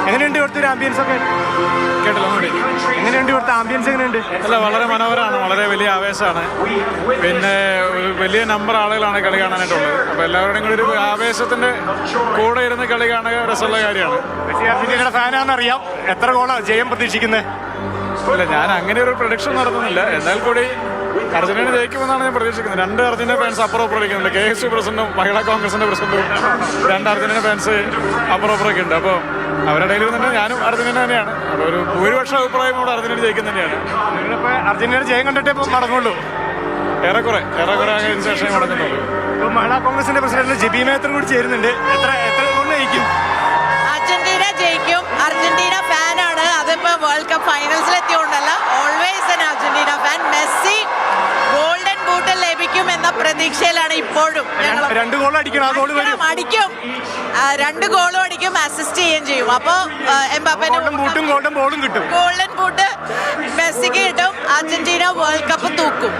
എങ്ങനെയുണ്ട് ഇവിടുത്തെ ഒരു ആംബിയൻസ് ഒക്കെ? കേട്ടല്ലോ. എങ്ങനെയുണ്ട് ഇവിടുത്തെ ആംബിയൻസ്? എങ്ങനെയുണ്ട്? അല്ല, വളരെ മനോഹരമാണ്, വളരെ വലിയ ആവേശമാണ്. പിന്നെ വലിയ നമ്പർ ആളുകളാണ് കളി കാണാനായിട്ടുള്ളത്. അപ്പോൾ എല്ലാവരുടെയും കൂടി ഒരു ആവേശത്തിൻ്റെ കൂടെ ഇരുന്ന് കളി കാണുക രസമുള്ള കാര്യമാണ്. മെസ്സി അർജന്റീനയുടെ ഫാനാണെന്നറിയാം. എത്ര ഗോളാണ് ജയം പ്രതീക്ഷിക്കുന്നത്? ഇല്ല, ഞാൻ അങ്ങനെ ഒരു പ്രൊഡിക്ഷൻ നടത്തുന്നില്ല. എന്നാൽ കൂടി അർജന്റീന ജയിക്കുമെന്നാണ് ഞാൻ പ്രതീക്ഷിക്കുന്നത്. 2 അർജന്റീന ഫാൻസ് അപ്പുറം ഇരിക്കുന്നുണ്ട്. KSU പ്രസിഡന്റും മഹിളാ കോൺഗ്രസിന്റെ പ്രസിഡന്റും 2 അർജന്റീന ഫാൻസ് അപ്പുറമൊക്കെ ഉണ്ട്. അപ്പോൾ അവരുടെ ഇടയിൽ തന്നെ ഞാനും അർജന്റീന തന്നെയാണ്. അപ്പോൾ ഒരു ഭൂരിപക്ഷം അഭിപ്രായം ഇവിടെ അർജന്റീന ജയിക്കുന്ന തന്നെയാണ്. നിങ്ങളിപ്പോൾ അർജന്റീന ജയം കണ്ടിട്ടേ ഇപ്പോൾ മടങ്ങുള്ളൂ? ഏറെക്കുറെ അതിന് ശേഷം മടങ്ങുന്നുള്ളൂ. ഇപ്പോൾ മഹിളാ കോൺഗ്രസിന്റെ പ്രസിഡന്റ് ജിബി മേത്തർ കൂടി ചേരുന്നുണ്ട്. എത്ര കൊണ്ട് ജയിക്കും? അർജന്റീന ജയിക്കും. അർജന്റീന ഫാനാണ്. അതിപ്പോ വേൾഡ് കപ്പ് ഫൈനൽസിൽ എത്തിയോണ്ടല്ല, always an Argentina fan. Messi golden boot ലഭിക്കും എന്ന പ്രതീക്ഷയിലാണ് ഇപ്പോഴും. 2 ഗോൾ അടിക്കണം. ആ ഗോൾ വരും. അടിക്കും. 2 ഗോളും അടിക്കും, അസിസ്റ്റ് ചെയ്യുകയും ചെയ്യും. അപ്പോൾ എംബാപ്പേന്റെ ബൂട്ടും ഗോൾഡൻ ബോളും കിട്ടും. ഗോൾഡൻ ബൂട്ട് മെസ്സിക്ക് കിട്ടും. അർജന്റീന വേൾഡ് കപ്പ് തൂക്കും.